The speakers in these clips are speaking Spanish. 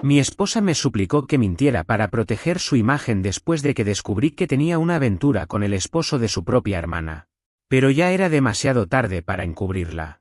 Mi esposa me suplicó que mintiera para proteger su imagen después de que descubrí que tenía una aventura con el esposo de su propia hermana. Pero ya era demasiado tarde para encubrirla.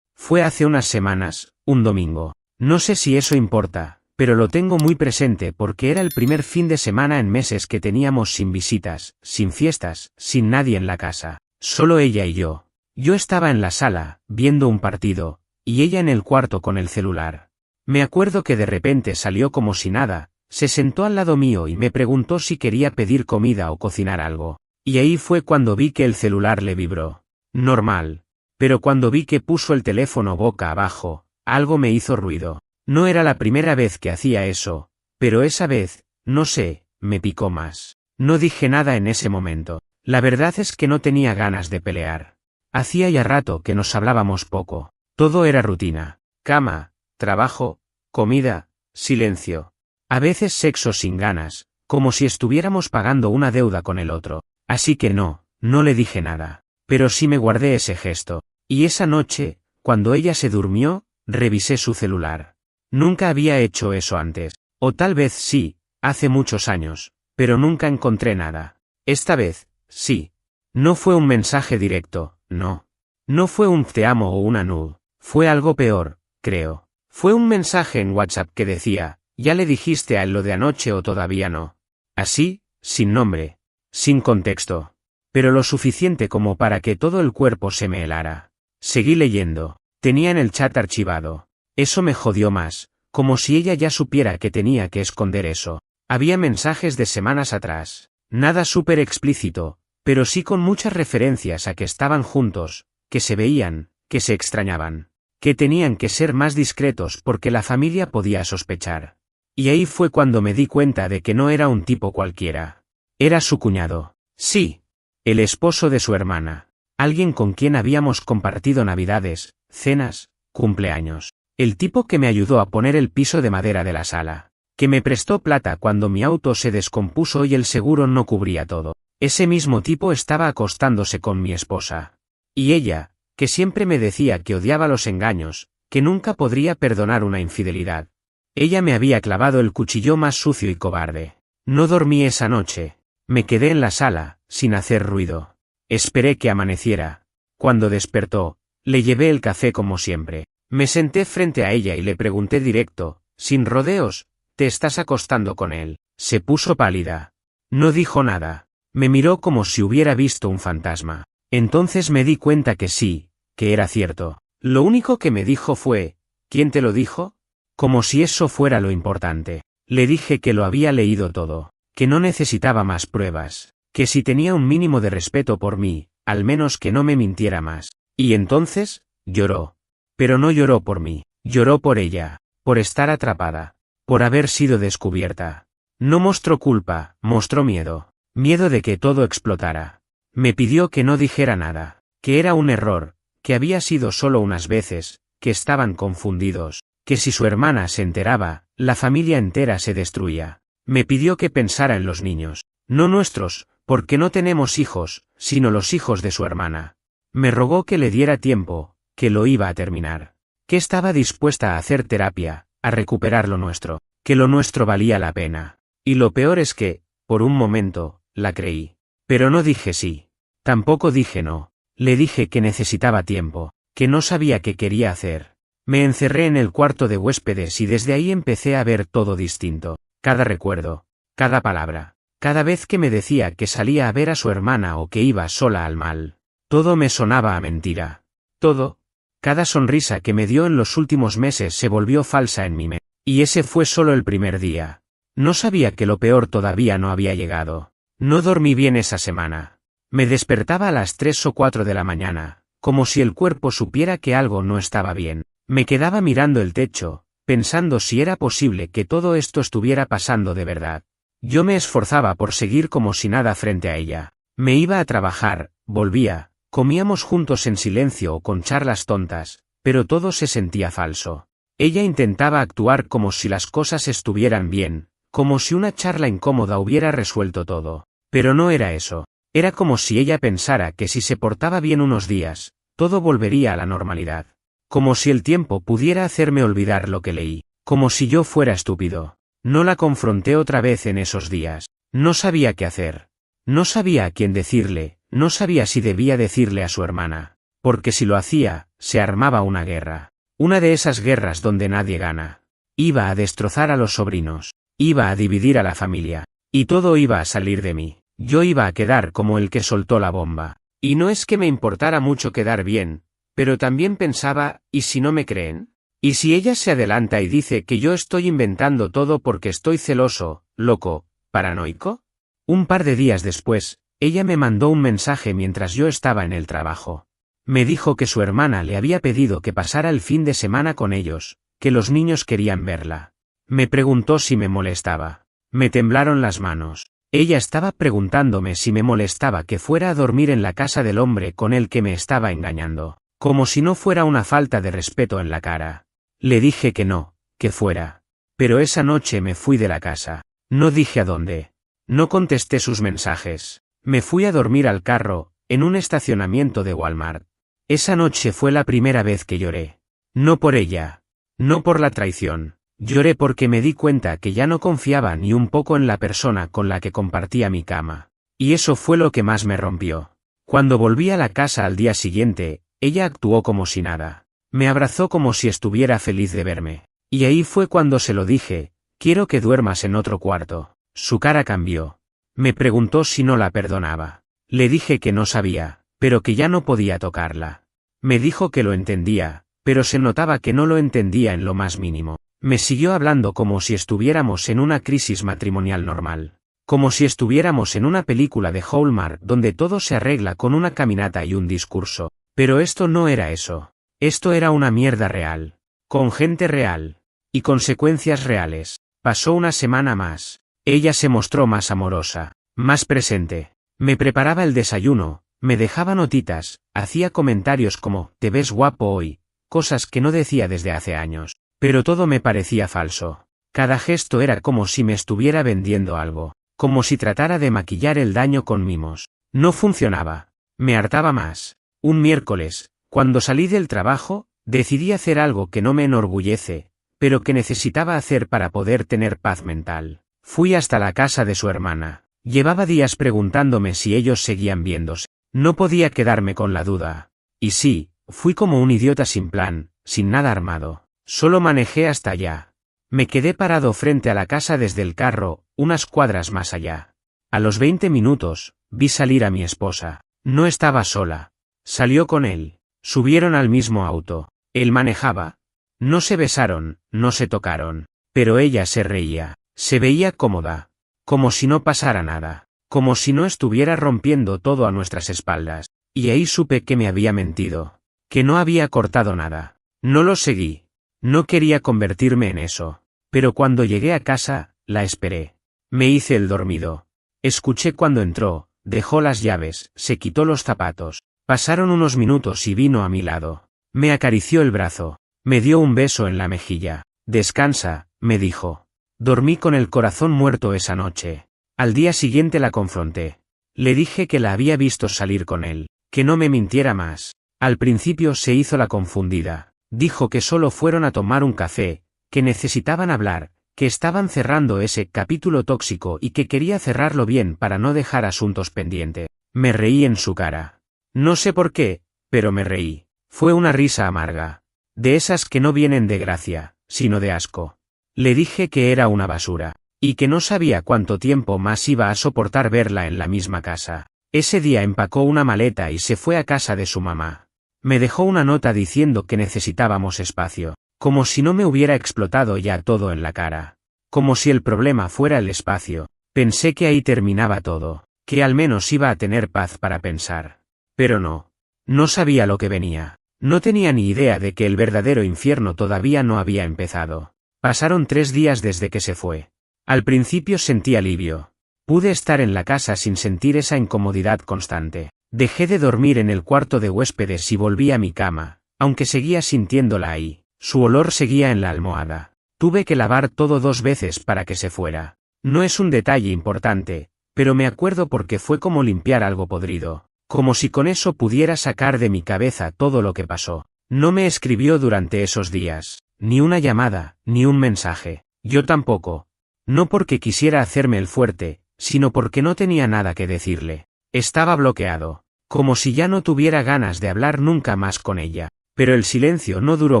Fue hace unas semanas, un domingo. No sé si eso importa, pero lo tengo muy presente porque era el primer fin de semana en meses que teníamos sin visitas, sin fiestas, sin nadie en la casa. Solo ella y yo. Yo estaba en la sala, viendo un partido, y ella en el cuarto con el celular. Me acuerdo que de repente salió como si nada, se sentó al lado mío y me preguntó si quería pedir comida o cocinar algo. Y ahí fue cuando vi que el celular le vibró. Normal. Pero cuando vi que puso el teléfono boca abajo, algo me hizo ruido. No era la primera vez que hacía eso, pero esa vez, no sé, me picó más. No dije nada en ese momento. La verdad es que no tenía ganas de pelear. Hacía ya rato que nos hablábamos poco. Todo era rutina. Cama, trabajo, comida, silencio. A veces sexo sin ganas, como si estuviéramos pagando una deuda con el otro. Así que no le dije nada. Pero sí me guardé ese gesto. Y esa noche, cuando ella se durmió, revisé su celular. Nunca había hecho eso antes. O tal vez sí, hace muchos años, pero nunca encontré nada. Esta vez, sí. No fue un mensaje directo, no. No fue un te amo o una nude. Fue algo peor, creo. Fue un mensaje en WhatsApp que decía, ¿ya le dijiste a él lo de anoche o todavía no? Así, sin nombre, sin contexto. Pero lo suficiente como para que todo el cuerpo se me helara. Seguí leyendo. Tenía en el chat archivado. Eso me jodió más, como si ella ya supiera que tenía que esconder eso. Había mensajes de semanas atrás. Nada súper explícito, pero sí con muchas referencias a que estaban juntos, que se veían, que se extrañaban, que tenían que ser más discretos porque la familia podía sospechar. Y ahí fue cuando me di cuenta de que no era un tipo cualquiera. Era su cuñado. Sí. El esposo de su hermana. Alguien con quien habíamos compartido navidades, cenas, cumpleaños. El tipo que me ayudó a poner el piso de madera de la sala. Que me prestó plata cuando mi auto se descompuso y el seguro no cubría todo. Ese mismo tipo estaba acostándose con mi esposa. Y ella, que siempre me decía que odiaba los engaños, que nunca podría perdonar una infidelidad. Ella me había clavado el cuchillo más sucio y cobarde. No dormí esa noche. Me quedé en la sala, sin hacer ruido. Esperé que amaneciera. Cuando despertó, le llevé el café como siempre. Me senté frente a ella y le pregunté directo, sin rodeos, ¿te estás acostando con él? Se puso pálida. No dijo nada. Me miró como si hubiera visto un fantasma. Entonces me di cuenta que sí, que era cierto. Lo único que me dijo fue, ¿quién te lo dijo? Como si eso fuera lo importante. Le dije que lo había leído todo, que no necesitaba más pruebas, que si tenía un mínimo de respeto por mí, al menos que no me mintiera más. Y entonces, lloró. Pero no lloró por mí, lloró por ella, por estar atrapada, por haber sido descubierta. No mostró culpa, mostró miedo. Miedo de que todo explotara. Me pidió que no dijera nada, que era un error, que había sido solo unas veces, que estaban confundidos, que si su hermana se enteraba, la familia entera se destruía. Me pidió que pensara en los niños, no nuestros, porque no tenemos hijos, sino los hijos de su hermana. Me rogó que le diera tiempo, que lo iba a terminar, que estaba dispuesta a hacer terapia, a recuperar lo nuestro, que lo nuestro valía la pena. Y lo peor es que, por un momento, la creí. Pero no dije sí. Tampoco dije no. Le dije que necesitaba tiempo, que no sabía qué quería hacer. Me encerré en el cuarto de huéspedes y desde ahí empecé a ver todo distinto. Cada recuerdo, cada palabra, cada vez que me decía que salía a ver a su hermana o que iba sola al mal. Todo me sonaba a mentira. Todo. Cada sonrisa que me dio en los últimos meses se volvió falsa en mi mente. Y ese fue solo el primer día. No sabía que lo peor todavía no había llegado. No dormí bien esa semana. Me despertaba a las 3 o 4 de la mañana, como si el cuerpo supiera que algo no estaba bien. Me quedaba mirando el techo, pensando si era posible que todo esto estuviera pasando de verdad. Yo me esforzaba por seguir como si nada frente a ella. Me iba a trabajar, volvía, comíamos juntos en silencio o con charlas tontas, pero todo se sentía falso. Ella intentaba actuar como si las cosas estuvieran bien, como si una charla incómoda hubiera resuelto todo. Pero no era eso. Era como si ella pensara que si se portaba bien unos días, todo volvería a la normalidad. Como si el tiempo pudiera hacerme olvidar lo que leí. como si yo fuera estúpido. No la confronté otra vez en esos días. No sabía qué hacer. No sabía a quién decirle, no sabía si debía decirle a su hermana. Porque si lo hacía, se armaba una guerra. Una de esas guerras donde nadie gana. Iba a destrozar a los sobrinos. Iba a dividir a la familia. Y todo iba a salir de mí. Yo iba a quedar como el que soltó la bomba. Y no es que me importara mucho quedar bien, pero también pensaba, ¿y si no me creen? ¿Y si ella se adelanta y dice que yo estoy inventando todo porque estoy celoso, loco, paranoico? Un par de días después, ella me mandó un mensaje mientras yo estaba en el trabajo. Me dijo que su hermana le había pedido que pasara el fin de semana con ellos, que los niños querían verla. Me preguntó si me molestaba. Me temblaron las manos. Ella estaba preguntándome si me molestaba que fuera a dormir en la casa del hombre con el que me estaba engañando, como si no fuera una falta de respeto en la cara. Le dije que no, que fuera. Pero esa noche me fui de la casa. No dije a dónde. No contesté sus mensajes. Me fui a dormir al carro, en un estacionamiento de Walmart. Esa noche fue la primera vez que lloré. No por ella. No por la traición. Lloré porque me di cuenta que ya no confiaba ni un poco en la persona con la que compartía mi cama. Y eso fue lo que más me rompió. Cuando volví a la casa al día siguiente, ella actuó como si nada. Me abrazó como si estuviera feliz de verme. Y ahí fue cuando se lo dije, quiero que duermas en otro cuarto. Su cara cambió. Me preguntó si no la perdonaba. Le dije que no sabía, pero que ya no podía tocarla. Me dijo que lo entendía, pero se notaba que no lo entendía en lo más mínimo. Me siguió hablando como si estuviéramos en una crisis matrimonial normal. Como si estuviéramos en una película de Hallmark donde todo se arregla con una caminata y un discurso. Pero esto no era eso. Esto era una mierda real. Con gente real. Y consecuencias reales. Pasó una semana más. Ella se mostró más amorosa. Más presente. Me preparaba el desayuno. Me dejaba notitas. Hacía comentarios como, te ves guapo hoy. Cosas que no decía desde hace años. Pero todo me parecía falso. Cada gesto era como si me estuviera vendiendo algo. Como si tratara de maquillar el daño con mimos. No funcionaba. Me hartaba más. Un miércoles, cuando salí del trabajo, decidí hacer algo que no me enorgullece, pero que necesitaba hacer para poder tener paz mental. Fui hasta la casa de su hermana. Llevaba días preguntándome si ellos seguían viéndose. No podía quedarme con la duda. Y sí, fui como un idiota sin plan, sin nada armado. Solo manejé hasta allá. Me quedé parado frente a la casa desde el carro, unas cuadras más allá. A los 20 minutos, vi salir a mi esposa. No estaba sola. Salió con él. Subieron al mismo auto. Él manejaba. No se besaron, no se tocaron. Pero ella se reía. Se veía cómoda. Como si no pasara nada. Como si no estuviera rompiendo todo a nuestras espaldas. Y ahí supe que me había mentido. Que no había cortado nada. No lo seguí. No quería convertirme en eso. Pero cuando llegué a casa, la esperé. Me hice el dormido. Escuché cuando entró, dejó las llaves, se quitó los zapatos. Pasaron unos minutos y vino a mi lado. Me acarició el brazo. Me dio un beso en la mejilla. Descansa, me dijo. Dormí con el corazón muerto esa noche. Al día siguiente la confronté. Le dije que la había visto salir con él. Que no me mintiera más. Al principio se hizo la confundida. Dijo que solo fueron a tomar un café, que necesitaban hablar, que estaban cerrando ese capítulo tóxico y que quería cerrarlo bien para no dejar asuntos pendientes. Me reí en su cara. No sé por qué, pero me reí. Fue una risa amarga. De esas que no vienen de gracia, sino de asco. Le dije que era una basura, y que no sabía cuánto tiempo más iba a soportar verla en la misma casa. Ese día empacó una maleta y se fue a casa de su mamá. Me dejó una nota diciendo que necesitábamos espacio, como si no me hubiera explotado ya todo en la cara. Como si el problema fuera el espacio. Pensé que ahí terminaba todo, que al menos iba a tener paz para pensar. Pero no. No sabía lo que venía. No tenía ni idea de que el verdadero infierno todavía no había empezado. Pasaron 3 días desde que se fue. Al principio sentí alivio. Pude estar en la casa sin sentir esa incomodidad constante. Dejé de dormir en el cuarto de huéspedes y volví a mi cama, aunque seguía sintiéndola ahí. Su olor seguía en la almohada. Tuve que lavar todo 2 veces para que se fuera. No es un detalle importante, pero me acuerdo porque fue como limpiar algo podrido. Como si con eso pudiera sacar de mi cabeza todo lo que pasó. No me escribió durante esos días. ni una llamada, ni un mensaje. Yo tampoco. No porque quisiera hacerme el fuerte, sino porque no tenía nada que decirle. Estaba bloqueado, como si ya no tuviera ganas de hablar nunca más con ella. Pero el silencio no duró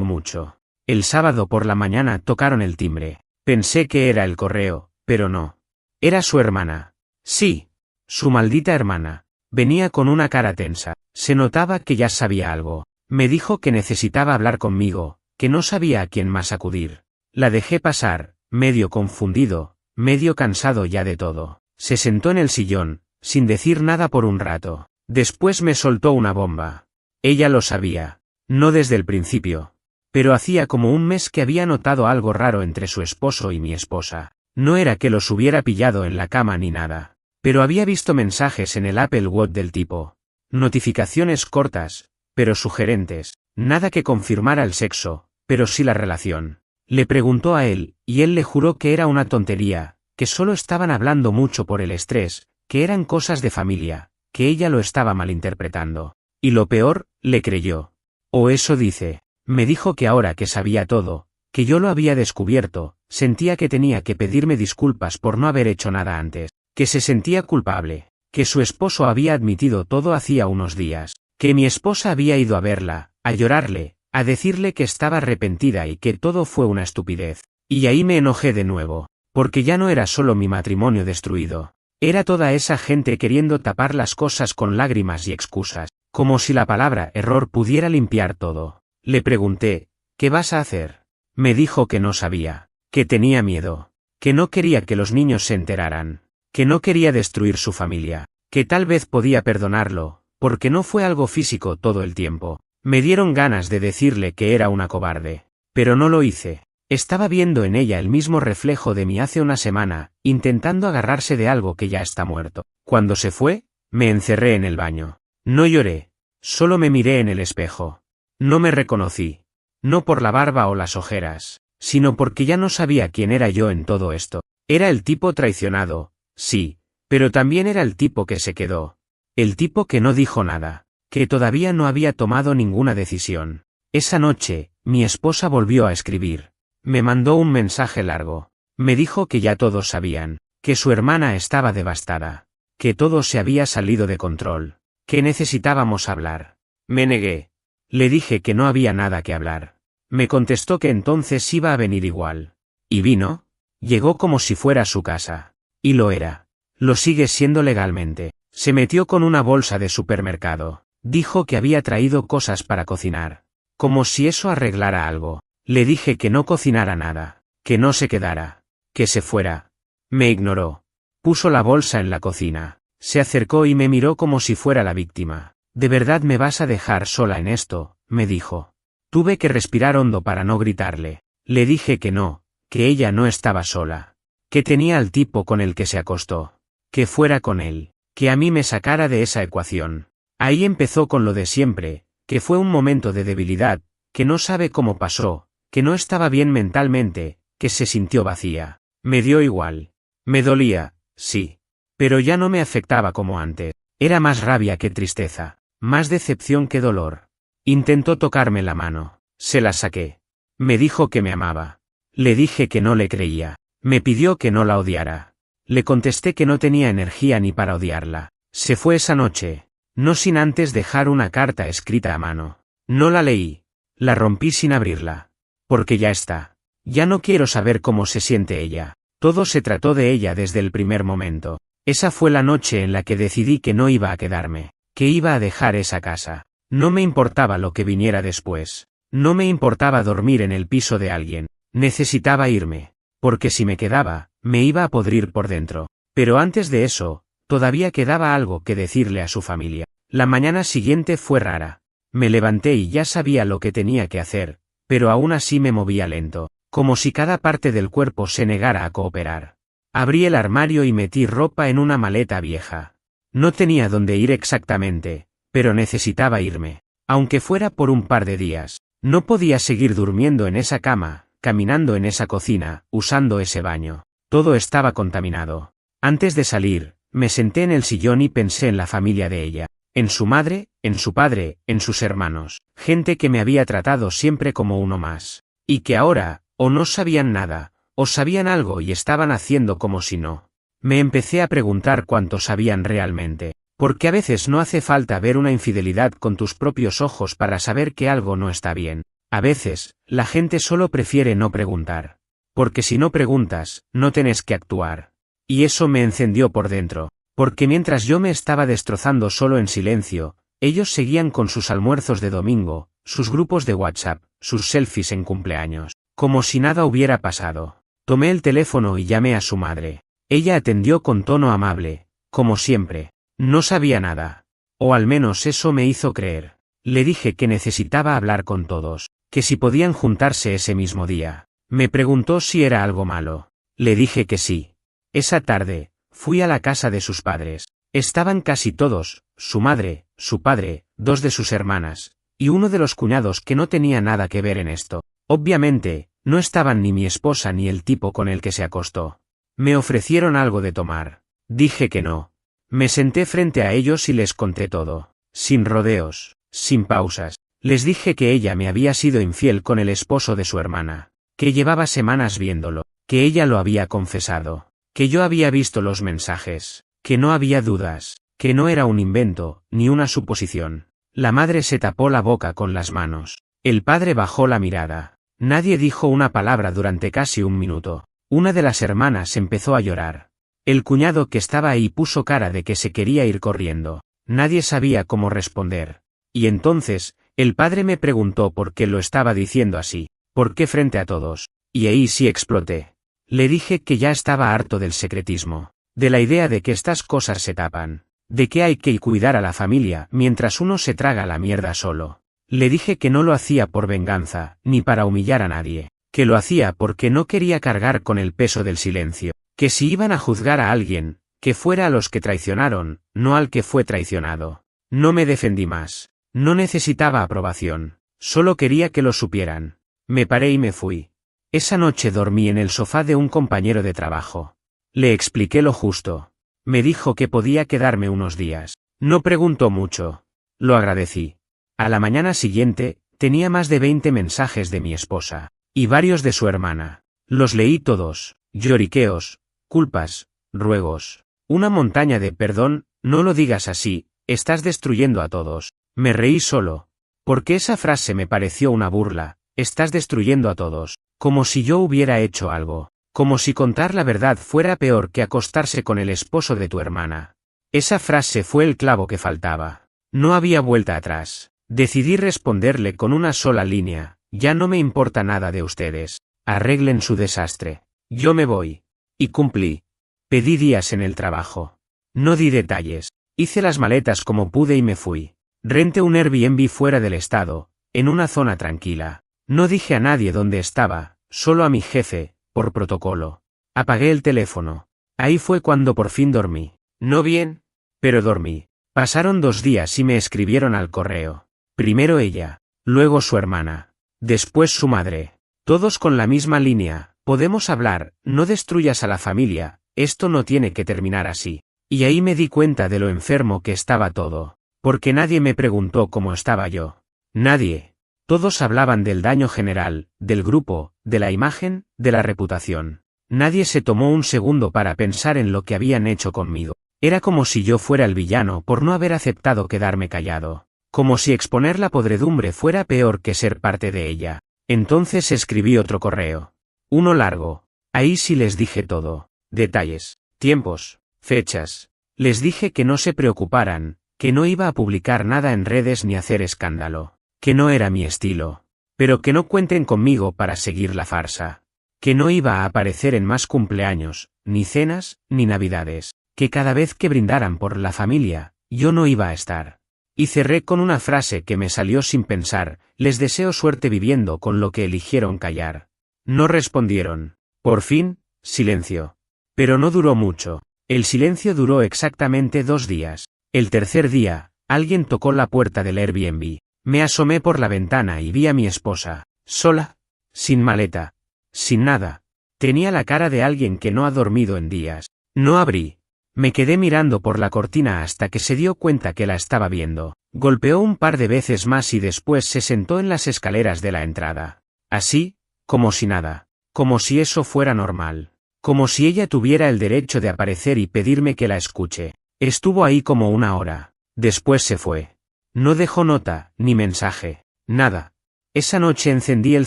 mucho. El sábado por la mañana tocaron el timbre. Pensé que era el correo, pero no. Era su hermana. Sí, su maldita hermana. Venía con una cara tensa. Se notaba que ya sabía algo. Me dijo que necesitaba hablar conmigo, que no sabía a quién más acudir. La dejé pasar, medio confundido, medio cansado ya de todo. Se sentó en el sillón, sin decir nada por un rato. Después me soltó una bomba. Ella lo sabía. No desde el principio. Pero hacía como un mes que había notado algo raro entre su esposo y mi esposa. No era que los hubiera pillado en la cama ni nada. Pero había visto mensajes en el Apple Watch del tipo. Notificaciones cortas, pero sugerentes. Nada que confirmara el sexo, pero sí la relación. Le preguntó a él, y él le juró que era una tontería, que solo estaban hablando mucho por el estrés, que eran cosas de familia, que ella lo estaba malinterpretando. Y lo peor, le creyó. O eso dice. Me dijo que ahora que sabía todo, que yo lo había descubierto, sentía que tenía que pedirme disculpas por no haber hecho nada antes, que se sentía culpable, que su esposo había admitido todo hacía unos días, que mi esposa había ido a verla, a llorarle, a decirle que estaba arrepentida y que todo fue una estupidez. Y ahí me enojé de nuevo, porque ya no era solo mi matrimonio destruido, era toda esa gente queriendo tapar las cosas con lágrimas y excusas, como si la palabra error pudiera limpiar todo. Le pregunté, ¿qué vas a hacer? Me dijo que no sabía, que tenía miedo, que no quería que los niños se enteraran, que no quería destruir su familia, que tal vez podía perdonarlo, porque no fue algo físico todo el tiempo. Me dieron ganas de decirle que era una cobarde, pero no lo hice. Estaba viendo en ella el mismo reflejo de mí hace una semana, intentando agarrarse de algo que ya está muerto. Cuando se fue, me encerré en el baño. No lloré, solo me miré en el espejo. No me reconocí. No por la barba o las ojeras, sino porque ya no sabía quién era yo en todo esto. Era el tipo traicionado, sí, pero también era el tipo que se quedó. El tipo que no dijo nada, que todavía no había tomado ninguna decisión. Esa noche, mi esposa volvió a escribir. Me mandó un mensaje largo. Me dijo que ya todos sabían, que su hermana estaba devastada, que todo se había salido de control, que necesitábamos hablar. Me negué. Le dije que no había nada que hablar. Me contestó que entonces iba a venir igual. ¿Y vino? Llegó como si fuera su casa. Y lo era. Lo sigue siendo legalmente. Se metió con una bolsa de supermercado. Dijo que había traído cosas para cocinar. Como si eso arreglara algo. Le dije que no cocinara nada. Que no se quedara. Que se fuera. Me ignoró. Puso la bolsa en la cocina. Se acercó y me miró como si fuera la víctima. ¿De verdad me vas a dejar sola en esto?, me dijo. Tuve que respirar hondo para no gritarle. Le dije que no, que ella no estaba sola. Que tenía al tipo con el que se acostó. Que fuera con él. Que a mí me sacara de esa ecuación. Ahí empezó con lo de siempre, que fue un momento de debilidad, que no sabe cómo pasó, que no estaba bien mentalmente, que se sintió vacía. Me dio igual. Me dolía, sí. Pero ya no me afectaba como antes. Era más rabia que tristeza. Más decepción que dolor. Intentó tocarme la mano. Se la saqué. Me dijo que me amaba. Le dije que no le creía. Me pidió que no la odiara. Le contesté que no tenía energía ni para odiarla. Se fue esa noche, no sin antes dejar una carta escrita a mano. No la leí. La rompí sin abrirla. Porque ya está. Ya no quiero saber cómo se siente ella. Todo se trató de ella desde el primer momento. Esa fue la noche en la que decidí que no iba a quedarme. Que iba a dejar esa casa. No me importaba lo que viniera después. No me importaba dormir en el piso de alguien. Necesitaba irme. Porque si me quedaba, me iba a podrir por dentro. Pero antes de eso, todavía quedaba algo que decirle a su familia. La mañana siguiente fue rara. Me levanté y ya sabía lo que tenía que hacer, pero aún así me movía lento, como si cada parte del cuerpo se negara a cooperar. Abrí el armario y metí ropa en una maleta vieja. No tenía dónde ir exactamente, pero necesitaba irme, aunque fuera por un par de días. No podía seguir durmiendo en esa cama, caminando en esa cocina, usando ese baño. Todo estaba contaminado. Antes de salir, me senté en el sillón y pensé en la familia de ella, en su madre, en su padre, en sus hermanos, gente que me había tratado siempre como uno más. Y que ahora, o no sabían nada, o sabían algo y estaban haciendo como si no. Me empecé a preguntar cuánto sabían realmente, porque a veces no hace falta ver una infidelidad con tus propios ojos para saber que algo no está bien. A veces, la gente solo prefiere no preguntar. Porque si no preguntas, no tenés que actuar. Y eso me encendió por dentro, porque mientras yo me estaba destrozando solo en silencio, ellos seguían con sus almuerzos de domingo, sus grupos de WhatsApp, sus selfies en cumpleaños, como si nada hubiera pasado. Tomé el teléfono y llamé a su madre. Ella atendió con tono amable, como siempre. No sabía nada. O al menos eso me hizo creer. Le dije que necesitaba hablar con todos, que si podían juntarse ese mismo día. Me preguntó si era algo malo. Le dije que sí. Esa tarde, fui a la casa de sus padres. Estaban casi todos, su madre, su padre, 2 de sus hermanas, y uno de los cuñados que no tenía nada que ver en esto. Obviamente, no estaban ni mi esposa ni el tipo con el que se acostó. Me ofrecieron algo de tomar. Dije que no. Me senté frente a ellos y les conté todo, sin rodeos, sin pausas. Les dije que ella me había sido infiel con el esposo de su hermana, que llevaba semanas viéndolo, que ella lo había confesado, que yo había visto los mensajes, que no había dudas, que no era un invento, ni una suposición. La madre se tapó la boca con las manos. El padre bajó la mirada. Nadie dijo una palabra durante casi un minuto. Una de las hermanas empezó a llorar. El cuñado que estaba ahí puso cara de que se quería ir corriendo. Nadie sabía cómo responder. Y entonces, el padre me preguntó por qué lo estaba diciendo así, por qué frente a todos, y ahí sí exploté. Le dije que ya estaba harto del secretismo, de la idea de que estas cosas se tapan, de que hay que cuidar a la familia mientras uno se traga la mierda solo. Le dije que no lo hacía por venganza, ni para humillar a nadie, que lo hacía porque no quería cargar con el peso del silencio, que si iban a juzgar a alguien, que fuera a los que traicionaron, no al que fue traicionado. No me defendí más. No necesitaba aprobación, solo quería que lo supieran. Me paré y me fui. Esa noche dormí en el sofá de un compañero de trabajo. Le expliqué lo justo. Me dijo que podía quedarme unos días. No preguntó mucho. Lo agradecí. A la mañana siguiente, tenía más de 20 mensajes de mi esposa, y varios de su hermana. Los leí todos, lloriqueos, culpas, ruegos. Una montaña de perdón, no lo digas así, estás destruyendo a todos. Me reí solo. Porque esa frase me pareció una burla, estás destruyendo a todos, como si yo hubiera hecho algo, como si contar la verdad fuera peor que acostarse con el esposo de tu hermana. Esa frase fue el clavo que faltaba. No había vuelta atrás. Decidí responderle con una sola línea, ya no me importa nada de ustedes, arreglen su desastre. Yo me voy. Y cumplí. Pedí días en el trabajo. No di detalles. Hice las maletas como pude y me fui. Renté un Airbnb fuera del estado, en una zona tranquila. No dije a nadie dónde estaba, solo a mi jefe, por protocolo. Apagué el teléfono. Ahí fue cuando por fin dormí. No bien, pero dormí. Pasaron 2 días y me escribieron al correo. Primero ella, luego su hermana, después su madre. Todos con la misma línea, podemos hablar, no destruyas a la familia, esto no tiene que terminar así. Y ahí me di cuenta de lo enfermo que estaba todo. Porque nadie me preguntó cómo estaba yo. Nadie. Todos hablaban del daño general, del grupo, de la imagen, de la reputación. Nadie se tomó un segundo para pensar en lo que habían hecho conmigo. Era como si yo fuera el villano por no haber aceptado quedarme callado. Como si exponer la podredumbre fuera peor que ser parte de ella. Entonces escribí otro correo. Uno largo. Ahí sí les dije todo. Detalles, tiempos, fechas. Les dije que no se preocuparan, que no iba a publicar nada en redes ni hacer escándalo, que no era mi estilo, pero que no cuenten conmigo para seguir la farsa, que no iba a aparecer en más cumpleaños, ni cenas, ni navidades, que cada vez que brindaran por la familia, yo no iba a estar. Y cerré con una frase que me salió sin pensar, les deseo suerte viviendo con lo que eligieron callar. No respondieron. Por fin, silencio. Pero no duró mucho. El silencio duró exactamente 2 días. El tercer día, alguien tocó la puerta del Airbnb. Me asomé por la ventana y vi a mi esposa, sola, sin maleta, sin nada. Tenía la cara de alguien que no ha dormido en días. No abrí. Me quedé mirando por la cortina hasta que se dio cuenta que la estaba viendo. Golpeó un par de veces más y después se sentó en las escaleras de la entrada. Así, como si nada, como si eso fuera normal, como si ella tuviera el derecho de aparecer y pedirme que la escuche. Estuvo ahí como una hora, después se fue. No dejó nota, ni mensaje, nada. Esa noche encendí el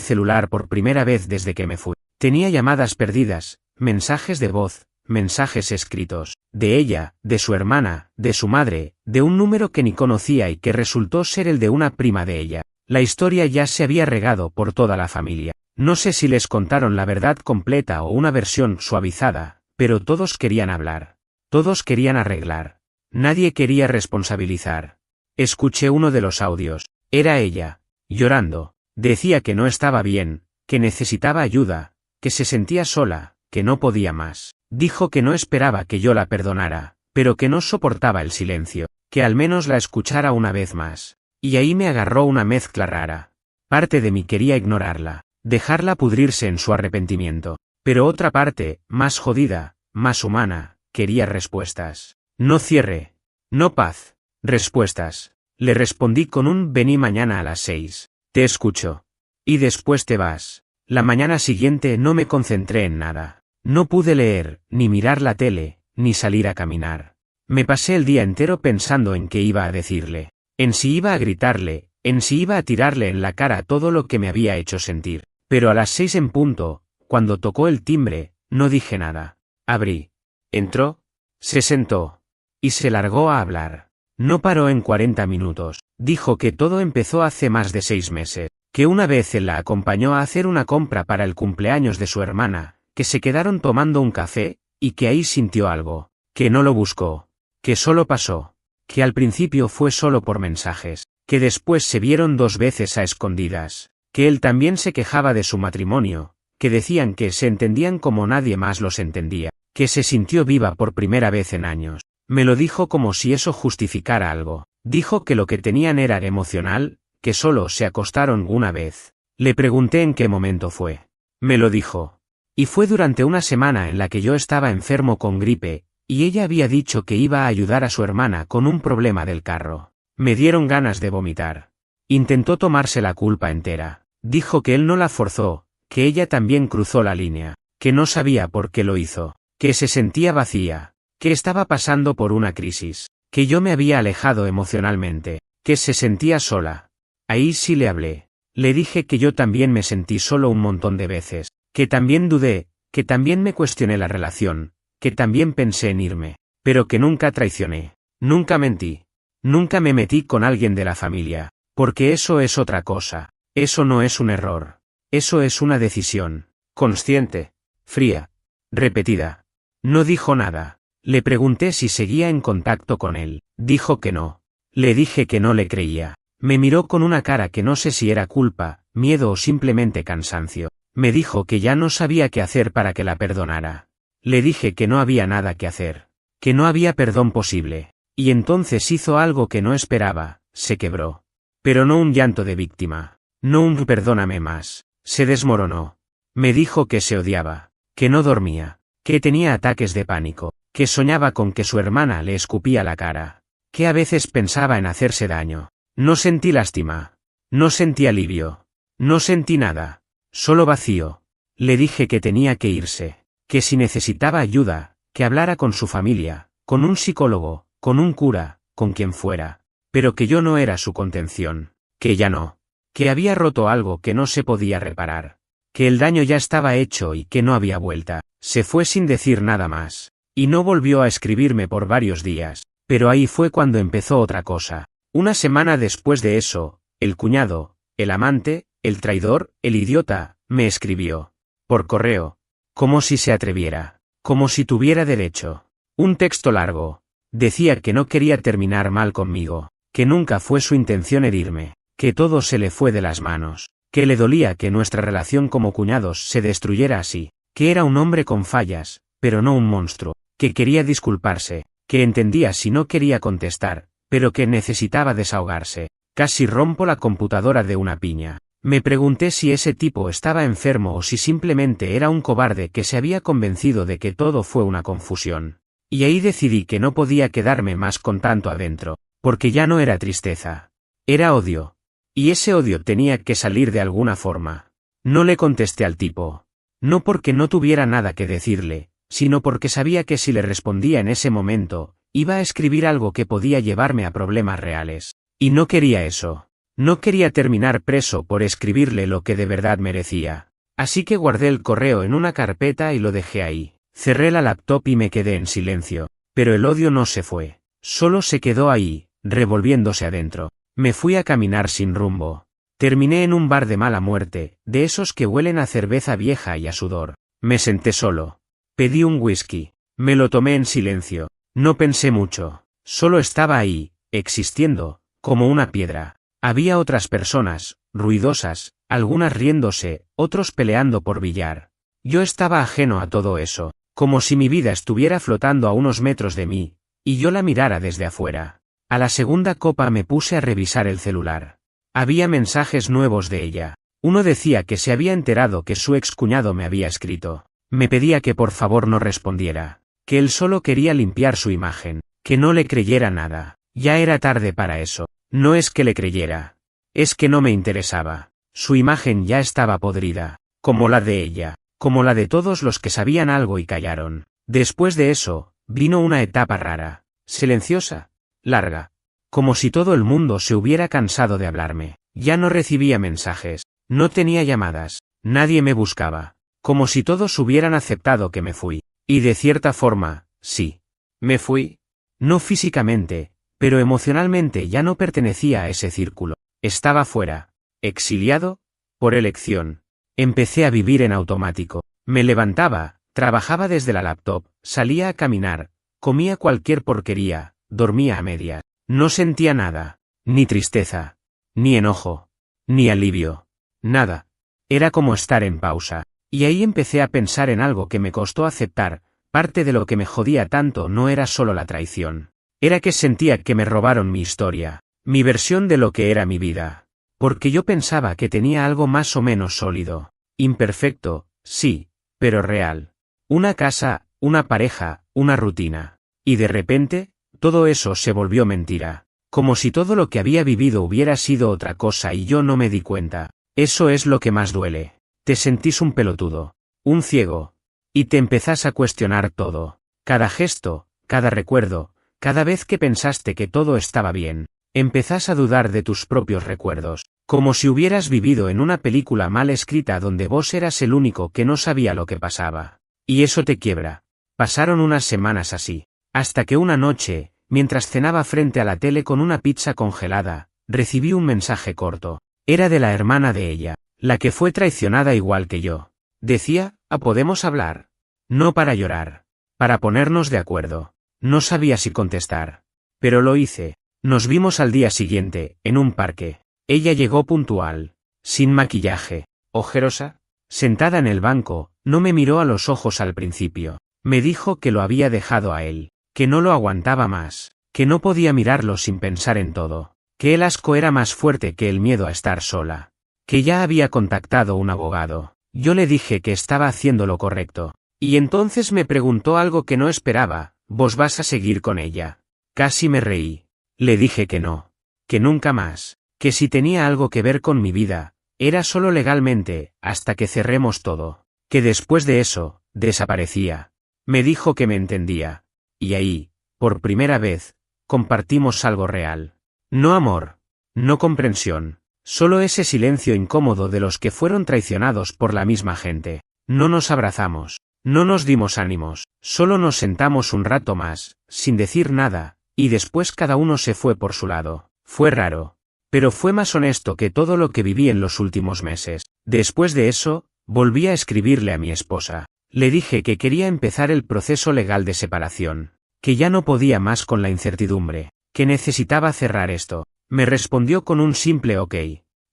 celular por primera vez desde que me fui. Tenía llamadas perdidas, mensajes de voz, mensajes escritos, de ella, de su hermana, de su madre, de un número que ni conocía y que resultó ser el de una prima de ella. La historia ya se había regado por toda la familia. No sé si les contaron la verdad completa o una versión suavizada, pero todos querían hablar. Todos querían arreglar. Nadie quería responsabilizar. Escuché uno de los audios. Era ella, llorando. Decía que no estaba bien, que necesitaba ayuda, que se sentía sola, que no podía más. Dijo que no esperaba que yo la perdonara, pero que no soportaba el silencio, que al menos la escuchara una vez más. Y ahí me agarró una mezcla rara. Parte de mí quería ignorarla, dejarla pudrirse en su arrepentimiento, pero otra parte, más jodida, más humana, quería respuestas. No cierre. No paz. Respuestas. Le respondí con un vení mañana a las 6. Te escucho. Y después te vas. La mañana siguiente no me concentré en nada. No pude leer, ni mirar la tele, ni salir a caminar. Me pasé el día entero pensando en qué iba a decirle, en si iba a gritarle, en si iba a tirarle en la cara todo lo que me había hecho sentir. Pero a las 6 en punto, cuando tocó el timbre, no dije nada. Abrí. Entró. Se sentó. Y se largó a hablar. No paró en 40 minutos. Dijo que todo empezó hace más de 6 meses, que una vez él la acompañó a hacer una compra para el cumpleaños de su hermana, que se quedaron tomando un café, y que ahí sintió algo, que no lo buscó, que solo pasó, que al principio fue solo por mensajes, que después se vieron 2 veces a escondidas, que él también se quejaba de su matrimonio, que decían que se entendían como nadie más los entendía, que se sintió viva por primera vez en años. Me lo dijo como si eso justificara algo. Dijo que lo que tenían era emocional, que solo se acostaron una vez. Le pregunté en qué momento fue. Me lo dijo. Y fue durante una semana en la que yo estaba enfermo con gripe, y ella había dicho que iba a ayudar a su hermana con un problema del carro. Me dieron ganas de vomitar. Intentó tomarse la culpa entera. Dijo que él no la forzó, que ella también cruzó la línea, que no sabía por qué lo hizo, que se sentía vacía, que estaba pasando por una crisis, que yo me había alejado emocionalmente, que se sentía sola. Ahí sí le hablé. Le dije que yo también me sentí solo un montón de veces, que también dudé, que también me cuestioné la relación, que también pensé en irme, pero que nunca traicioné, nunca mentí, nunca me metí con alguien de la familia, porque eso es otra cosa, eso no es un error, eso es una decisión, consciente, fría, repetida. No dijo nada. Le pregunté si seguía en contacto con él. Dijo que no. Le dije que no le creía. Me miró con una cara que no sé si era culpa, miedo o simplemente cansancio. Me dijo que ya no sabía qué hacer para que la perdonara. Le dije que no había nada que hacer, que no había perdón posible. Y entonces hizo algo que no esperaba, se quebró. Pero no un llanto de víctima, no un perdóname más. Se desmoronó. Me dijo que se odiaba, que no dormía, que tenía ataques de pánico, que soñaba con que su hermana le escupía la cara, que a veces pensaba en hacerse daño. No sentí lástima, no sentí alivio, no sentí nada, solo vacío. Le dije que tenía que irse, que si necesitaba ayuda, que hablara con su familia, con un psicólogo, con un cura, con quien fuera, pero que yo no era su contención, que ya no, que había roto algo que no se podía reparar, que el daño ya estaba hecho y que no había vuelta. Se fue sin decir nada más. Y no volvió a escribirme por varios días, pero ahí fue cuando empezó otra cosa. Una semana después de eso, el cuñado, el amante, el traidor, el idiota, me escribió. Por correo. Como si se atreviera. Como si tuviera derecho. Un texto largo. Decía que no quería terminar mal conmigo, que nunca fue su intención herirme, que todo se le fue de las manos, que le dolía que nuestra relación como cuñados se destruyera así, que era un hombre con fallas, pero no un monstruo, que quería disculparse, que entendía si no quería contestar, pero que necesitaba desahogarse. Casi rompo la computadora de una piña. Me pregunté si ese tipo estaba enfermo o si simplemente era un cobarde que se había convencido de que todo fue una confusión. Y ahí decidí que no podía quedarme más con tanto adentro, porque ya no era tristeza. Era odio. Y ese odio tenía que salir de alguna forma. No le contesté al tipo. No porque no tuviera nada que decirle, sino porque sabía que si le respondía en ese momento, iba a escribir algo que podía llevarme a problemas reales. Y no quería eso. No quería terminar preso por escribirle lo que de verdad merecía. Así que guardé el correo en una carpeta y lo dejé ahí. Cerré la laptop y me quedé en silencio. Pero el odio no se fue. Solo se quedó ahí, revolviéndose adentro. Me fui a caminar sin rumbo. Terminé en un bar de mala muerte, de esos que huelen a cerveza vieja y a sudor. Me senté solo. Pedí un whisky. Me lo tomé en silencio. No pensé mucho. Solo estaba ahí, existiendo, como una piedra. Había otras personas, ruidosas, algunas riéndose, otros peleando por billar. Yo estaba ajeno a todo eso, como si mi vida estuviera flotando a unos metros de mí, y yo la mirara desde afuera. A la segunda copa me puse a revisar el celular. Había mensajes nuevos de ella. Uno decía que se había enterado que su excuñado me había escrito. Me pedía que por favor no respondiera, que él solo quería limpiar su imagen, que no le creyera nada. Ya era tarde para eso. No es que le creyera. Es que no me interesaba. Su imagen ya estaba podrida, como la de ella, como la de todos los que sabían algo y callaron. Después de eso, vino una etapa rara, silenciosa, larga. Como si todo el mundo se hubiera cansado de hablarme. Ya no recibía mensajes, no tenía llamadas, nadie me buscaba. Como si todos hubieran aceptado que me fui. Y de cierta forma, sí. Me fui. No físicamente, pero emocionalmente ya no pertenecía a ese círculo. Estaba fuera. Exiliado, por elección. Empecé a vivir en automático. Me levantaba, trabajaba desde la laptop, salía a caminar, comía cualquier porquería, dormía a medias. No sentía nada, ni tristeza, ni enojo, ni alivio. Nada. Era como estar en pausa. Y ahí empecé a pensar en algo que me costó aceptar. Parte de lo que me jodía tanto no era solo la traición. Era que sentía que me robaron mi historia, mi versión de lo que era mi vida. Porque yo pensaba que tenía algo más o menos sólido. Imperfecto, sí, pero real. Una casa, una pareja, una rutina. Y de repente, todo eso se volvió mentira. Como si todo lo que había vivido hubiera sido otra cosa y yo no me di cuenta. Eso es lo que más duele. Te sentís un pelotudo, un ciego. Y te empezás a cuestionar todo. Cada gesto, cada recuerdo, cada vez que pensaste que todo estaba bien, empezás a dudar de tus propios recuerdos. Como si hubieras vivido en una película mal escrita donde vos eras el único que no sabía lo que pasaba. Y eso te quiebra. Pasaron unas semanas así. Hasta que una noche, mientras cenaba frente a la tele con una pizza congelada, recibí un mensaje corto. Era de la hermana de ella, la que fue traicionada igual que yo. Decía, ¿podemos hablar? No para llorar. Para ponernos de acuerdo. No sabía si contestar. Pero lo hice. Nos vimos al día siguiente, en un parque. Ella llegó puntual. Sin maquillaje. Ojerosa. Sentada en el banco, no me miró a los ojos al principio. Me dijo que lo había dejado a él. Que no lo aguantaba más. Que no podía mirarlo sin pensar en todo. Que el asco era más fuerte que el miedo a estar sola. Que ya había contactado un abogado. Yo le dije que estaba haciendo lo correcto. Y entonces me preguntó algo que no esperaba. ¿Vos vas a seguir con ella? Casi me reí. Le dije que no. Que nunca más. Que si tenía algo que ver con mi vida, era solo legalmente, hasta que cerremos todo. Que después de eso, desaparecía. Me dijo que me entendía. Y ahí, por primera vez, compartimos algo real. No amor. No comprensión. Solo ese silencio incómodo de los que fueron traicionados por la misma gente. No nos abrazamos. No nos dimos ánimos. Solo nos sentamos un rato más, sin decir nada, y después cada uno se fue por su lado. Fue raro. Pero fue más honesto que todo lo que viví en los últimos meses. Después de eso, volví a escribirle a mi esposa. Le dije que quería empezar el proceso legal de separación. Que ya no podía más con la incertidumbre. Que necesitaba cerrar esto. Me respondió con un simple ok.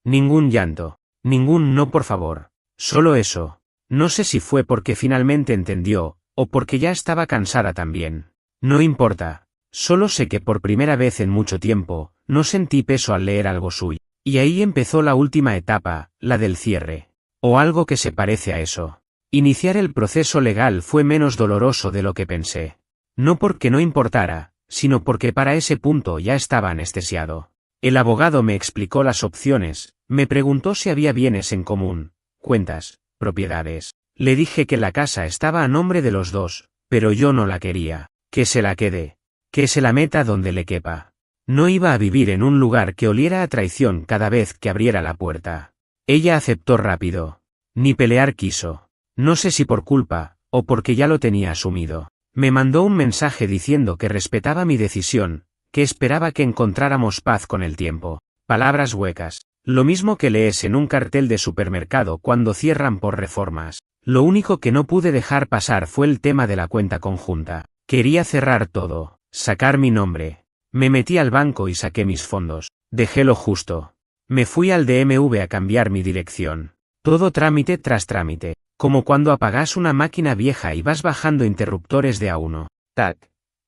Ningún llanto. Ningún no por favor. Solo eso. No sé si fue porque finalmente entendió, o porque ya estaba cansada también. No importa. Solo sé que por primera vez en mucho tiempo, no sentí peso al leer algo suyo. Y ahí empezó la última etapa, la del cierre. O algo que se parece a eso. Iniciar el proceso legal fue menos doloroso de lo que pensé. No porque no importara, sino porque para ese punto ya estaba anestesiado. El abogado me explicó las opciones, me preguntó si había bienes en común, cuentas, propiedades. Le dije que la casa estaba a nombre de los dos, pero yo no la quería. Que se la quede. Que se la meta donde le quepa. No iba a vivir en un lugar que oliera a traición cada vez que abriera la puerta. Ella aceptó rápido. Ni pelear quiso. No sé si por culpa, o porque ya lo tenía asumido. Me mandó un mensaje diciendo que respetaba mi decisión, que esperaba que encontráramos paz con el tiempo. Palabras huecas. Lo mismo que lees en un cartel de supermercado cuando cierran por reformas. Lo único que no pude dejar pasar fue el tema de la cuenta conjunta. Quería cerrar todo, sacar mi nombre. Me metí al banco y saqué mis fondos. Dejé lo justo. Me fui al DMV a cambiar mi dirección. Todo trámite tras trámite, como cuando apagas una máquina vieja y vas bajando interruptores de a uno. Tac,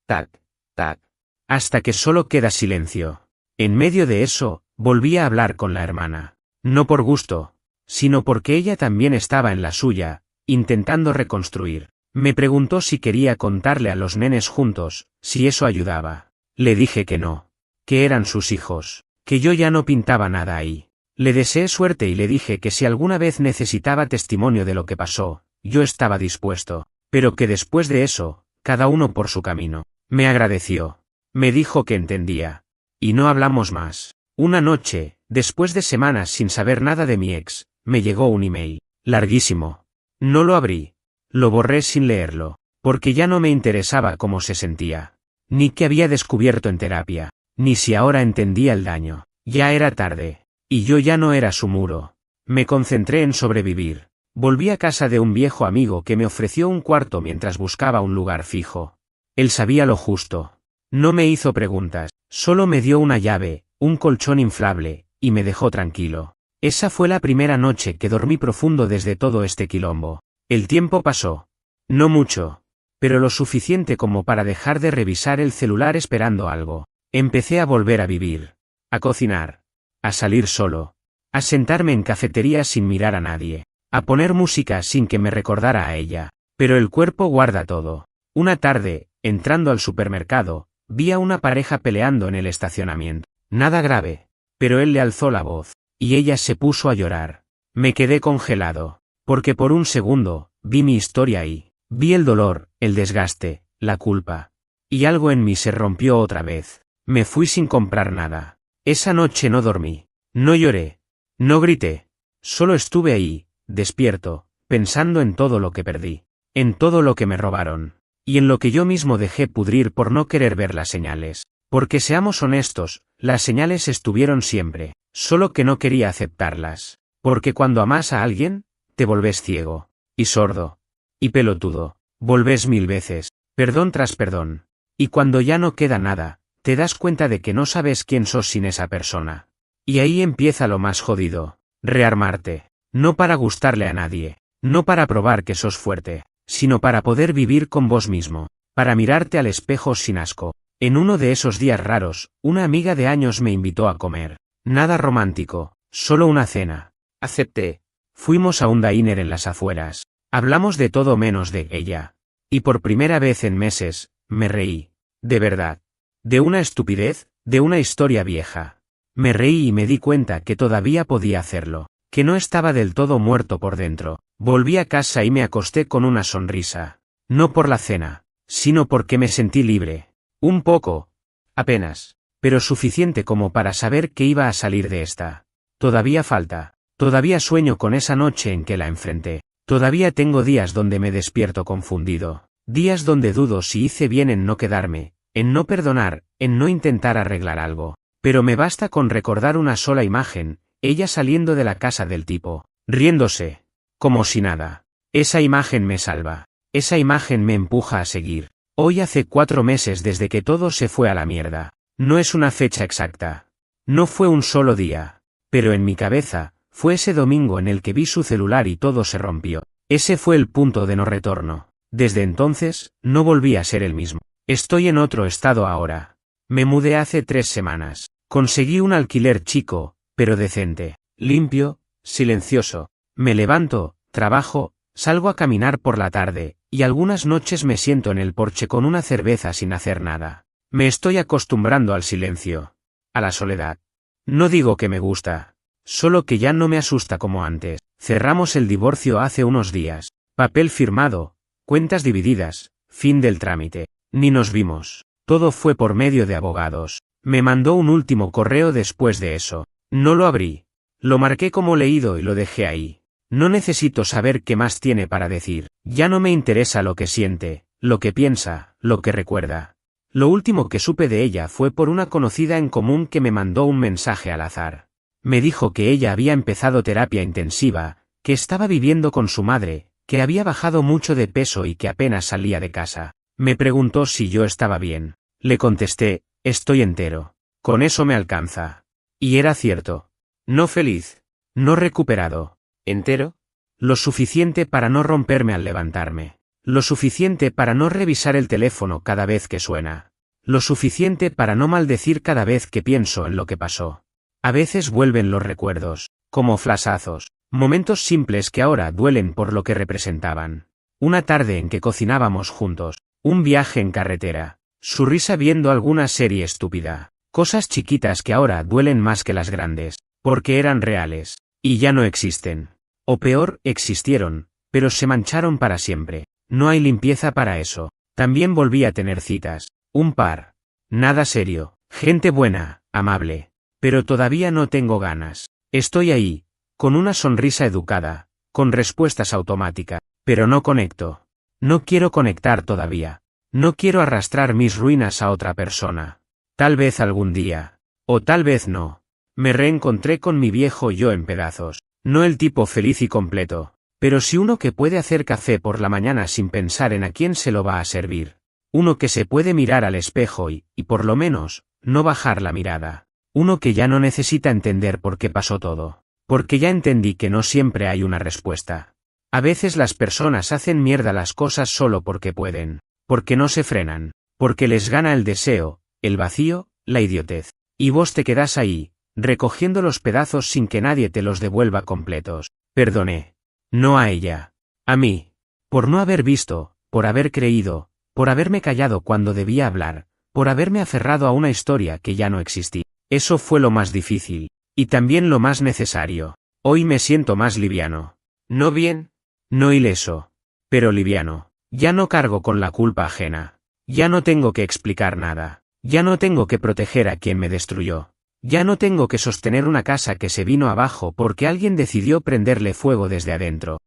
tac, tac. Hasta que solo queda silencio. En medio de eso, volví a hablar con la hermana. No por gusto, sino porque ella también estaba en la suya, intentando reconstruir. Me preguntó si quería contarle a los nenes juntos, si eso ayudaba. Le dije que no. Que eran sus hijos. Que yo ya no pintaba nada ahí. Le deseé suerte y le dije que si alguna vez necesitaba testimonio de lo que pasó, yo estaba dispuesto. Pero que después de eso, cada uno por su camino. Me agradeció. Me dijo que entendía. Y no hablamos más. Una noche, después de semanas sin saber nada de mi ex, me llegó un email. Larguísimo. No lo abrí. Lo borré sin leerlo, porque ya no me interesaba cómo se sentía. Ni qué había descubierto en terapia, ni si ahora entendía el daño. Ya era tarde, y yo ya no era su muro. Me concentré en sobrevivir. Volví a casa de un viejo amigo que me ofreció un cuarto mientras buscaba un lugar fijo. Él sabía lo justo. No me hizo preguntas, solo me dio una llave, un colchón inflable, y me dejó tranquilo. Esa fue la primera noche que dormí profundo desde todo este quilombo. El tiempo pasó. No mucho, pero lo suficiente como para dejar de revisar el celular esperando algo. Empecé a volver a vivir, a cocinar, a salir solo, a sentarme en cafeterías sin mirar a nadie, a poner música sin que me recordara a ella. Pero el cuerpo guarda todo. Una tarde, entrando al supermercado, vi a una pareja peleando en el estacionamiento. Nada grave, pero él le alzó la voz, y ella se puso a llorar. Me quedé congelado. Porque por un segundo, vi mi historia ahí. Vi el dolor, el desgaste, la culpa. Y algo en mí se rompió otra vez. Me fui sin comprar nada. Esa noche no dormí. No lloré. No grité. Solo estuve ahí, despierto, pensando en todo lo que perdí. En todo lo que me robaron. Y en lo que yo mismo dejé pudrir por no querer ver las señales. Porque seamos honestos, las señales estuvieron siempre. Solo que no quería aceptarlas. Porque cuando amas a alguien, te volvés ciego, y sordo, y pelotudo, volvés 1000 veces, perdón tras perdón, y cuando ya no queda nada, te das cuenta de que no sabes quién sos sin esa persona. Y ahí empieza lo más jodido, rearmarte, no para gustarle a nadie, no para probar que sos fuerte, sino para poder vivir con vos mismo, para mirarte al espejo sin asco. En uno de esos días raros, una amiga de años me invitó a comer, nada romántico, solo una cena. Acepté. Fuimos a un diner en las afueras. Hablamos de todo menos de ella. Y por primera vez en meses, me reí. De verdad. De una estupidez, de una historia vieja. Me reí y me di cuenta que todavía podía hacerlo. Que no estaba del todo muerto por dentro. Volví a casa y me acosté con una sonrisa. No por la cena, sino porque me sentí libre. Un poco. Apenas. Pero suficiente como para saber que iba a salir de esta. Todavía falta. Todavía sueño con esa noche en que la enfrenté. Todavía tengo días donde me despierto confundido. Días donde dudo si hice bien en no quedarme, en no perdonar, en no intentar arreglar algo. Pero me basta con recordar una sola imagen, ella saliendo de la casa del tipo, riéndose, como si nada. Esa imagen me salva. Esa imagen me empuja a seguir. Hoy hace 4 meses desde que todo se fue a la mierda. No es una fecha exacta. No fue un solo día. Pero en mi cabeza, fue ese domingo en el que vi su celular y todo se rompió. Ese fue el punto de no retorno. Desde entonces, no volví a ser el mismo. Estoy en otro estado ahora. Me mudé hace 3 semanas. Conseguí un alquiler chico, pero decente. Limpio, silencioso. Me levanto, trabajo, salgo a caminar por la tarde, y algunas noches me siento en el porche con una cerveza sin hacer nada. Me estoy acostumbrando al silencio. A la soledad. No digo que me gusta. Solo que ya no me asusta como antes. Cerramos el divorcio hace unos días. Papel firmado, cuentas divididas, fin del trámite. Ni nos vimos. Todo fue por medio de abogados. Me mandó un último correo después de eso. No lo abrí. Lo marqué como leído y lo dejé ahí. No necesito saber qué más tiene para decir. Ya no me interesa lo que siente, lo que piensa, lo que recuerda. Lo último que supe de ella fue por una conocida en común que me mandó un mensaje al azar. Me dijo que ella había empezado terapia intensiva, que estaba viviendo con su madre, que había bajado mucho de peso y que apenas salía de casa. Me preguntó si yo estaba bien. Le contesté, estoy entero. Con eso me alcanza. Y era cierto. No feliz. No recuperado. ¿Entero? Lo suficiente para no romperme al levantarme. Lo suficiente para no revisar el teléfono cada vez que suena. Lo suficiente para no maldecir cada vez que pienso en lo que pasó. A veces vuelven los recuerdos, como flashazos, momentos simples que ahora duelen por lo que representaban. Una tarde en que cocinábamos juntos, un viaje en carretera, su risa viendo alguna serie estúpida, cosas chiquitas que ahora duelen más que las grandes, porque eran reales, y ya no existen. O peor, existieron, pero se mancharon para siempre. No hay limpieza para eso. También volví a tener citas, un par. Nada serio, gente buena, amable. Pero todavía no tengo ganas. Estoy ahí, con una sonrisa educada, con respuestas automáticas, pero no conecto. No quiero conectar todavía. No quiero arrastrar mis ruinas a otra persona. Tal vez algún día. O tal vez no. Me reencontré con mi viejo yo en pedazos. No el tipo feliz y completo. Pero sí uno que puede hacer café por la mañana sin pensar en a quién se lo va a servir. Uno que se puede mirar al espejo y por lo menos, no bajar la mirada. Uno que ya no necesita entender por qué pasó todo. Porque ya entendí que no siempre hay una respuesta. A veces las personas hacen mierda las cosas solo porque pueden. Porque no se frenan. Porque les gana el deseo, el vacío, la idiotez. Y vos te quedás ahí, recogiendo los pedazos sin que nadie te los devuelva completos. Perdoné. No a ella. A mí. Por no haber visto, por haber creído, por haberme callado cuando debía hablar, por haberme aferrado a una historia que ya no existía. Eso fue lo más difícil. Y también lo más necesario. Hoy me siento más liviano. No bien, no ileso. Pero liviano. Ya no cargo con la culpa ajena. Ya no tengo que explicar nada. Ya no tengo que proteger a quien me destruyó. Ya no tengo que sostener una casa que se vino abajo porque alguien decidió prenderle fuego desde adentro.